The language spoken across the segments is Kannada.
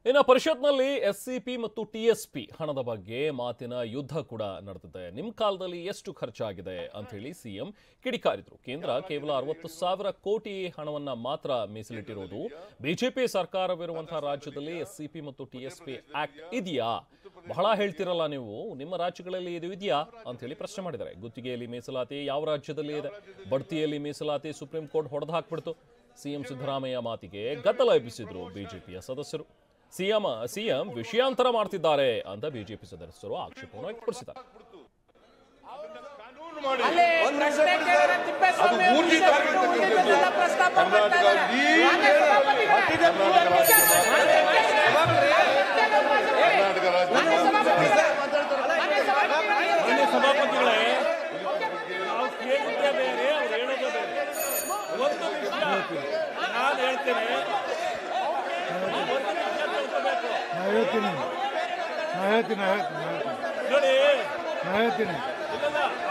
ಇನ್ನು ಪರಿಷತ್ನಲ್ಲಿ ಎಸ್ಸಿಪಿ ಮತ್ತು ಟಿಎಸ್ಪಿ ಹಣದ ಬಗ್ಗೆ ಮಾತಿನ ಯುದ್ಧ ಕೂಡ ನಡೆದಿದೆ. ನಿಮ್ಮ ಕಾಲದಲ್ಲಿ ಎಷ್ಟು ಖರ್ಚಾಗಿದೆ ಅಂತ ಹೇಳಿ ಸಿಎಂ ಕಿಡಿಕಾರಿದ್ರು. ಕೇಂದ್ರ ಕೇವಲ 60,000 ಕೋಟಿ ಹಣವನ್ನ ಮಾತ್ರ ಮೀಸಲಿಟ್ಟಿರೋದು. ಬಿಜೆಪಿ ಸರ್ಕಾರವಿರುವಂತಹ ರಾಜ್ಯದಲ್ಲಿ ಎಸ್ಸಿಪಿ ಮತ್ತು ಟಿಎಸ್ಪಿ ಆಕ್ಟ್ ಇದೆಯಾ? ಬಹಳ ಹೇಳ್ತಿರಲ್ಲ ನೀವು, ನಿಮ್ಮ ರಾಜ್ಯಗಳಲ್ಲಿ ಇದು ಇದೆಯಾ ಅಂತ ಹೇಳಿ ಪ್ರಶ್ನೆ ಮಾಡಿದ್ದಾರೆ. ಗುತ್ತಿಗೆಯಲ್ಲಿ ಮೀಸಲಾತಿ ಯಾವ ರಾಜ್ಯದಲ್ಲಿ ಇದೆ? ಬಡ್ತಿಯಲ್ಲಿ ಮೀಸಲಾತಿ ಸುಪ್ರೀಂ ಕೋರ್ಟ್ ಹೊಡೆದು ಹಾಕ್ಬಿಡ್ತು. ಸಿಎಂ ಸಿದ್ದರಾಮಯ್ಯ ಮಾತಿಗೆ ಗದ್ದಲ ಎಬ್ಬಿಸಿದ್ರು ಬಿಜೆಪಿಯ ಸದಸ್ಯರು. ಸಿಎಂ ವಿಷಯಾಂತರ ಮಾಡ್ತಿದ್ದಾರೆ ಅಂತ ಬಿಜೆಪಿ ಸದಸ್ಯರು ಆಕ್ಷೇಪವನ್ನು ವ್ಯಕ್ತಪಡಿಸಿದ್ದಾರೆ. ಸಭಾಪತಿಗಳೇ, ನಾವು ಕೇಳಿದ್ದೇ ಬೇರೆ, ಅವ್ರು ಹೇಳೋದೇ ಬೇರೆ. ಒಂದು ವಿಷಯ ನಾನು ಹೇಳ್ತೇನೆ, ನೋಡಿ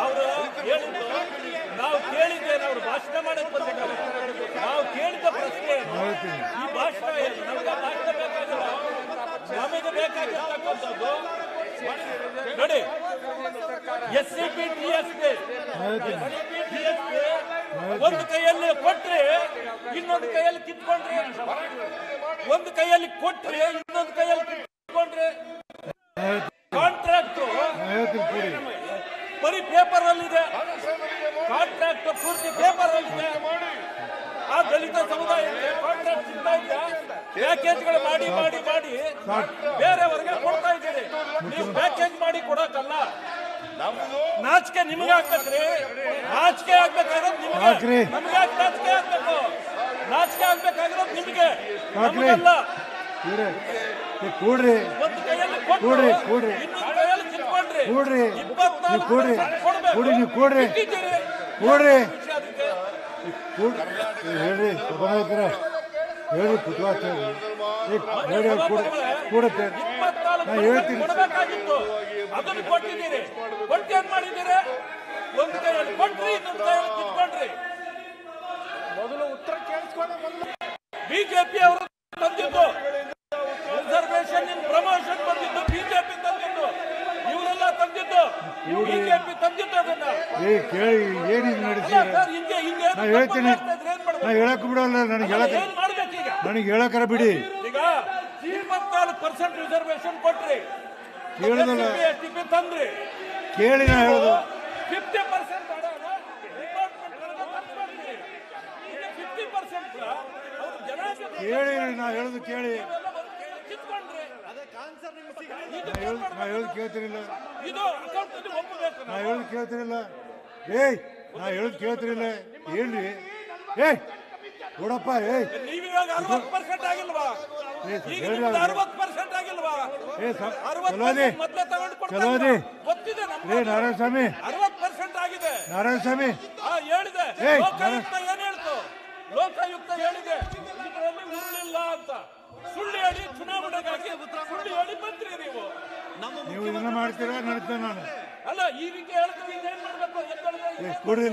ಅವರು ಹೇಳಿದ್ದು ನಾವು ಕೇಳಿದ್ದೇನೆ. ಅವರು ಭಾಷಣ ಮಾಡಕ್ಕೆ ಬಂದಿದ್ದಾರೆ. ನಾವು ಕೇಳಿದ ಪ್ರಶ್ನೆ ಈ ಭಾಷಣ ಏನು? ನಮಗೆ ಭಾಷಣ ಬೇಕಾಗಿಲ್ಲ, ನಮಗೆ ಬೇಕಾಗಿರ್ತಕ್ಕಂಥದ್ದು ನೋಡಿ ಎಸ್ಸಿಪಿ ಟಿಎಸ್ಪಿ ಒಂದು ಕೈಯಲ್ಲಿ ಕೊಟ್ರೆ ಇನ್ನೊಂದು ಕೈಯಲ್ಲಿ ಕಿತ್ಕೊಂಡ್ರೆ, ಒಂದು ಕೈಯಲ್ಲಿ ಕೊಟ್ರೆ ಇನ್ನೊಂದು ಕೈಯಲ್ಲಿ ಕಿತ್ಕೊಂಡ್ರೆ, ಕಾಂಟ್ರಾಕ್ಟ್ ಬರೀ ಪೇಪರ್ ಅಲ್ಲಿದೆ, ಕಾಂಟ್ರಾಕ್ಟ್ ಪೂರ್ತಿ ಪೇಪರ್ ಅಲ್ಲಿದೆ. ಆ ದಲಿತ ಸಮುದಾಯಕ್ಕೆ ಕಾಂಟ್ರಾಕ್ಟ್ ಸಿಗ್ತಾ ಇದೆ, ಪ್ಯಾಕೇಜ್ಗಳು ಮಾಡಿ ಮಾಡಿ ಮಾಡಿ ಬೇರೆಯವರಿಗೆ ಕೊಡ್ತಾ ಇದ್ದೀರಿ. ನೀವು ಪ್ಯಾಕೇಜ್ ಮಾಡಿ ಕೊಡಕ್ಕಲ್ಲ. ನಾಚಿಕೆ ನಿಮಗೆ ಆಗ್ಬೇಕ್ರಿ, ನಾಚಿಕೆ ಆಗ್ಬೇಕಾಗಿರೋದು ನಿಮಗೆ, ನಮ್ಗೆ ಯಾಕೆ ನಾಚಿಕೆ ಆಗ್ಬೇಕು? ನಾಚಿಕೆ ಆಗ್ಬೇಕಾಗಿರೋದು ನಿಮಗೆ, ನಮಗಲ್ಲ. ಕೂಡ್ರಿ ಒಂದು ಕೈಯಲ್ಲಿ ಕೊಡ್ರಿ, ಇನ್ನೊಂದು ಕೈಯಲ್ಲಿ ಕಿತ್ಕೊಂಡ್ರಿ. 24 ಕೂಡ್ರಿ ನೀವು ಕೂಡ್ರಿ ಕೂಡ್ರಿ ಹೇಳ್ರಿ ಸಭಾನಾಯಕರ ಹೇಳ್ರಿ ಕುತ್ವಾತ ಹೇಳಿ ಕೂಡತ್ತೆ ನಾ ಹೇಳ್ತೀನಿ. ಅದನ್ನು ಕೊಟ್ಟಿದ್ದೀರಿ, ಕೊಟ್ಟು ಏನ್ ಮಾಡಿದ್ದೀರಿ? ಒಂದು ಕೈಯಲ್ಲಿ ಕೊಟ್ರಿ, ಇನ್ನೊಂದು ಕೈಯಲ್ಲಿ ಕಿತ್ಕೊಂಡ್ರಿ. ಮೊದಲು ಉತ್ತರ ಕೇಳಿಸ್ಕೊಂಡೆ. ಬಿಜೆಪಿ ಅವರು ತಂದಿದ್ದು ರಿಸರ್ವೇಶನ್ ಇನ್ ಪ್ರಮೋಷನ್ ಬಂದಿದ್ದು ಬಿಜೆಪಿ ತಂದಿದ್ದು, ಇವರೆಲ್ಲ ತಂದಿದ್ದು ಬಿಜೆಪಿ ತಂದಿದ್ದು. ಅದನ್ನ ಕೇಳಿ ಏನಿದೆ ನಡೆಸಿದ್ರೆ ನಾ ಹೇಳ್ತೀನಿ. ನಾ ಹೇಳಕ್ ಬಿಡಲ್ಲ, ನನಗೆ ಹೇಳಕರ ಬಿಡಿ. ಈಗ 24% ರಿಸರ್ವೇಶನ್ ಕೊಟ್ರಿ, ಕೇಳಿದಲ್ಲ ತಂದ್ರಿ. ಕೇಳಿ ನಾ ಹೇಳುದು 50% ಕೇಳಿ, ನಾ ಹೇಳುದು ಕೇಳಿ. ನಾ ಹೇಳುದು ಕೇಳ್ತಿರಿಲ್ಲ, ನಾ ಹೇಳುದು ಕೇಳ್ತಿರಿಲ್ಲ. ನಾ ಹೇಳುದು ಕೇಳ್ತಿರಿಲ್ಲ. ಏನ್ರಿ ನೋಡಪ್ಪ ನೀವಿವಾಗ 60% ಆಗಿಲ್ವಾ? ಹೇಳ್ರಿ 60% ಆಗಿಲ್ವಾ? ಚಲೋದಿ ನಾರಾಯಣಸ್ವಾಮಿ 60% ಆಗಿದೆ. ನಾರಾಯಣಸ್ವಾಮಿ ಹೇಳಿದೆ, ಲೋಕಾಯುಕ್ತ ಏನ್ ಹೇಳ್ತು? ಲೋಕಾಯುಕ್ತ ಹೇಳಿದೆ ಇದರಲ್ಲಿ ಉರುಳಿಲ್ಲ ಅಂತ. ಸುಳ್ಳು ಹೇಳಿ ಚುನಾವಣೆಗಾಗಿ ಸುಳ್ಳು ಹೇಳಿ ಬಂದ್ರಿ ನೀವು ಇದನ್ನ ಮಾಡ್ತೀರಾ? ನಡೀತ ನಾನು ಅಲ್ಲ, ಈ ರೀತಿ ಹೇಳ್ತೀವಿ. ಏನ್ ಮಾಡ್ಬೇಕು? ಕೊಡ್ರಿ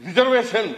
ರಿಸರ್ವೇಶನ್